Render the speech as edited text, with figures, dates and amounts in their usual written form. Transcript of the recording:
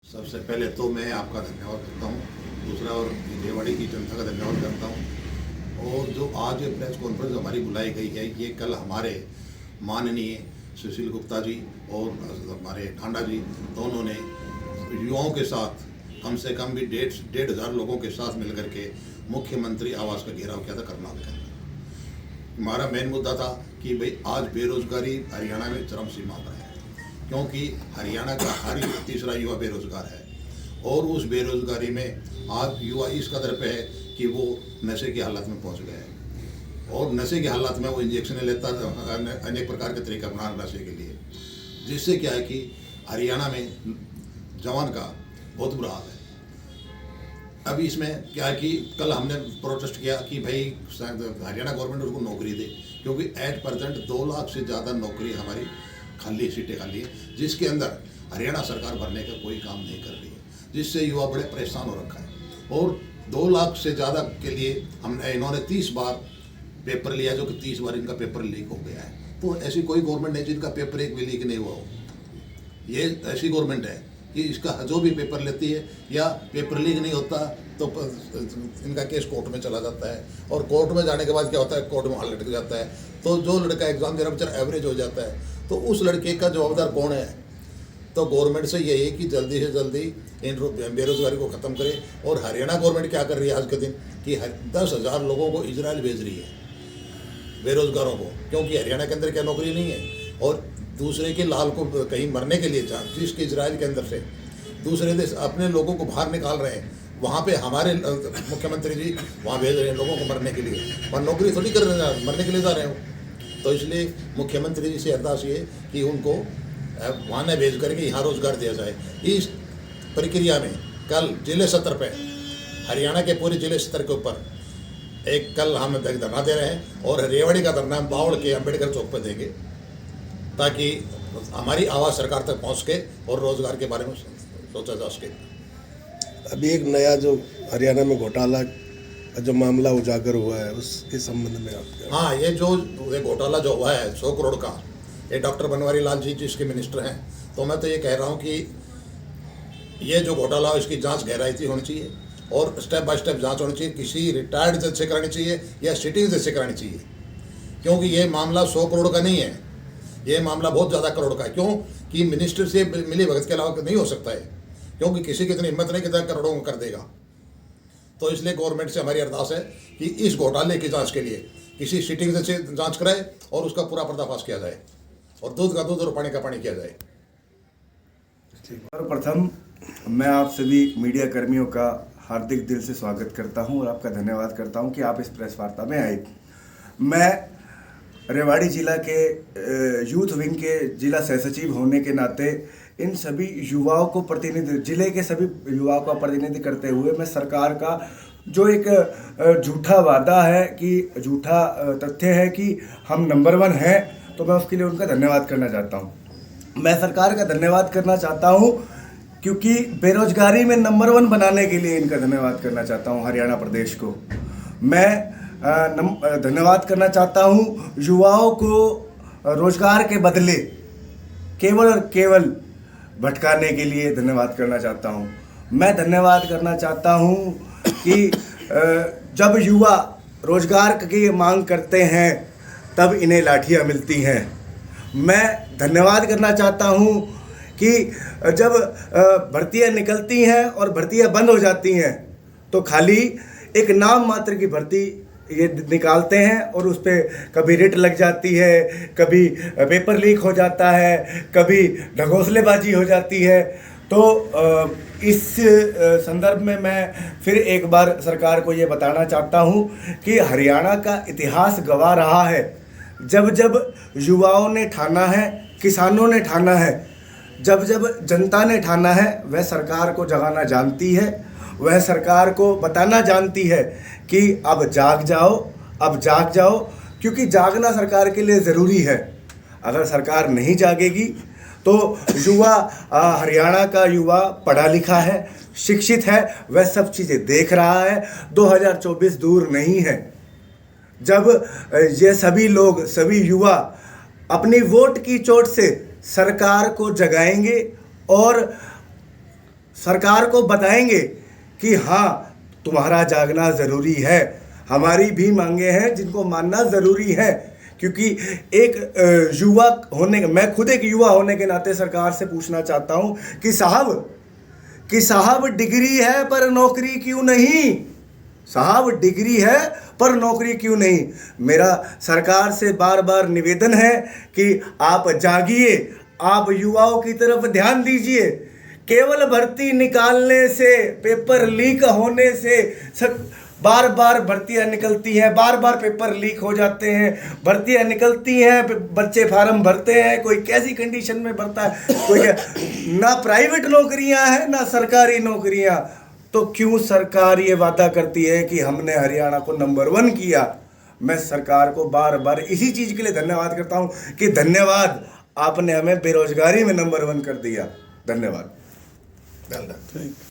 सबसे पहले तो मैं आपका धन्यवाद करता हूँ, दूसरा और रेवाड़ी की जनता का धन्यवाद करता हूँ। और जो आज ये प्रेस कॉन्फ्रेंस हमारी बुलाई गई है, ये कल हमारे माननीय सुशील गुप्ता जी और हमारे ठांडा जी दोनों ने युवाओं के साथ कम से कम भी 1,500 लोगों के साथ मिलकर के मुख्यमंत्री आवास का घेराव किया था करनाल के अंदर। हमारा मेन मुद्दा था कि भाई आज बेरोजगारी हरियाणा में चरम सीमा पर है, क्योंकि हरियाणा का हर तीसरा युवा बेरोजगार है। और उस बेरोजगारी में आज युवा इस कदर पे है कि वो नशे की हालत में पहुंच गया है, और नशे की हालत में वो इंजेक्शन लेता अनेक प्रकार के तरीके अपना नशे के लिए, जिससे क्या है कि हरियाणा में जवान का बहुत बुरा हाल है। अभी इसमें क्या है कि कल हमने प्रोटेस्ट किया कि भाई हरियाणा गवर्नमेंट उसको नौकरी दे, क्योंकि एट प्रेजेंट 2 लाख से ज़्यादा नौकरी हमारी खाली सीटें खाली है, जिसके अंदर हरियाणा सरकार भरने का कोई काम नहीं कर रही है, जिससे युवा बड़े परेशान हो रखा है। और 2 लाख से ज़्यादा के लिए इन्होंने 30 बार पेपर लिया, जो कि 30 बार इनका पेपर लीक हो गया है। तो ऐसी कोई गवर्नमेंट नहीं जिनका पेपर एक भी लीक नहीं हुआ हो। ये ऐसी गवर्नमेंट है कि इसका जो भी पेपर लेती है या पेपर लीक नहीं होता तो इनका केस कोर्ट में चला जाता है, और कोर्ट में जाने के बाद क्या होता है, कोर्ट में हाल लटक जाता है। तो जो लड़का एग्जाम दे रहा बेचारा एवरेज हो जाता है, तो उस लड़के का जवाबदार कौन है? तो गवर्नमेंट से यही है कि जल्दी से जल्दी इन बेरोजगारी को ख़त्म करे। और हरियाणा गवर्नमेंट क्या कर रही है आज के दिन कि 10,000 लोगों को इजराइल भेज रही है, बेरोजगारों को, क्योंकि हरियाणा के अंदर क्या नौकरी नहीं है। और दूसरे के लाल को कहीं मरने के लिए जिसके इजराइल के अंदर से दूसरे देश अपने लोगों को बाहर निकाल रहे हैं, वहाँ पे हमारे मुख्यमंत्री जी वहाँ भेज रहे हैं लोगों को मरने के लिए, और नौकरी थोड़ी कर रहे हैं, मरने के लिए जा रहे हो। तो इसलिए मुख्यमंत्री जी से अरदास ये कि उनको वहाँ न भेज करके यहाँ रोजगार दिया जाए। इस प्रक्रिया में कल जिले स्तर पे हरियाणा के पूरे जिले स्तर के ऊपर एक कल हम धरना दे रहे हैं, और रेवाड़ी का धरना बावड़ के अम्बेडकर चौक पर देंगे, ताकि हमारी आवाज़ सरकार तक पहुँच के और रोजगार के बारे में सोचा जा सके। अभी एक नया जो हरियाणा में घोटाला जो मामला उजागर हुआ है, उसके संबंध में आप हाँ, ये जो घोटाला जो हुआ है 100 करोड़ का, ये डॉक्टर बनवारी लाल जी जिसके मिनिस्टर हैं, तो मैं तो ये कह रहा हूँ कि ये जो घोटाला इसकी जांच गहराई होनी चाहिए, और स्टेप बाय स्टेप जांच होनी चाहिए। किसी रिटायर्ड जज से करानी चाहिए या सिटिंग जज से करानी चाहिए, क्योंकि ये मामला 100 करोड़ का नहीं है, ये मामला बहुत ज़्यादा करोड़ का है। क्यों कि मिनिस्टर से मिली भगत के अलावा नहीं हो सकता है, क्योंकि किसी की इतनी हिम्मत नहीं कितना करोड़ों को कर देगा। तो इसलिए गवर्नमेंट से हमारी अरदास है कि इस घोटाले की जांच के लिए किसी सिटिंग से जांच कराए और उसका पूरा पर्दाफाश किया जाए, और दूध का दूध और पानी का पानी किया जाए। सर्वप्रथम मैं आप सभी मीडिया कर्मियों का हार्दिक दिल से स्वागत करता हूं और आपका धन्यवाद करता हूं कि आप इस प्रेस वार्ता में आए। मैं रेवाड़ी जिला के यूथ विंग के जिला सह सचिव होने के नाते इन सभी युवाओं को जिले के सभी युवाओं का प्रतिनिधि करते हुए मैं सरकार का जो एक झूठा वादा है कि झूठा तथ्य है कि हम नंबर 1 हैं, तो मैं उसके लिए उनका धन्यवाद करना चाहता हूं। मैं सरकार का धन्यवाद करना चाहता हूं क्योंकि बेरोजगारी में नंबर 1 बनाने के लिए इनका धन्यवाद करना चाहता हूं हरियाणा प्रदेश को। मैं धन्यवाद करना चाहता हूं युवाओं को रोजगार के बदले केवल और केवल भटकाने के लिए धन्यवाद करना चाहता हूं। मैं धन्यवाद करना चाहता हूं कि जब युवा रोजगार की मांग करते हैं तब इन्हें लाठियां मिलती हैं। मैं धन्यवाद करना चाहता हूं कि जब भर्तियां निकलती हैं और भर्तियां बंद हो जाती हैं तो खाली एक नाम मात्र की भर्ती ये निकालते हैं, और उस पर कभी रिट लग जाती है, कभी पेपर लीक हो जाता है, कभी ढकोसलेबाजी हो जाती है। तो इस संदर्भ में मैं फिर एक बार सरकार को ये बताना चाहता हूँ कि हरियाणा का इतिहास गवाह रहा है, जब जब युवाओं ने ठाना है, किसानों ने ठाना है, जब जब जनता ने ठाना है, वह सरकार को जगाना जानती है, वह सरकार को बताना जानती है कि अब जाग जाओ, अब जाग जाओ, क्योंकि जागना सरकार के लिए ज़रूरी है। अगर सरकार नहीं जागेगी तो युवा हरियाणा का युवा पढ़ा लिखा है, शिक्षित है, वह सब चीज़ें देख रहा है। 2024 दूर नहीं है जब ये सभी लोग, सभी युवा अपनी वोट की चोट से सरकार को जगाएंगे और सरकार को बताएंगे कि हाँ तुम्हारा जागना ज़रूरी है, हमारी भी मांगे हैं जिनको मानना ज़रूरी है। क्योंकि एक युवा होने, मैं खुद एक युवा होने के नाते सरकार से पूछना चाहता हूँ कि साहब डिग्री है पर नौकरी क्यों नहीं? साहब डिग्री है पर नौकरी क्यों नहीं? मेरा सरकार से बार बार निवेदन है कि आप जागिए, आप युवाओं की तरफ ध्यान दीजिए। केवल भर्ती निकालने से, पेपर लीक होने से बार बार भर्तियां निकलती हैं, बार बार पेपर लीक हो जाते हैं, भर्तियां निकलती हैं, बच्चे फार्म भरते हैं, कोई कैसी कंडीशन में भरता है, कोई ना प्राइवेट नौकरियां हैं ना सरकारी नौकरियां। तो क्यों सरकार ये वादा करती है कि हमने हरियाणा को नंबर 1 किया? मैं सरकार को बार बार इसी चीज़ के लिए धन्यवाद करता हूँ कि धन्यवाद, आपने हमें बेरोजगारी में नंबर 1 कर दिया। धन्यवाद। Well done.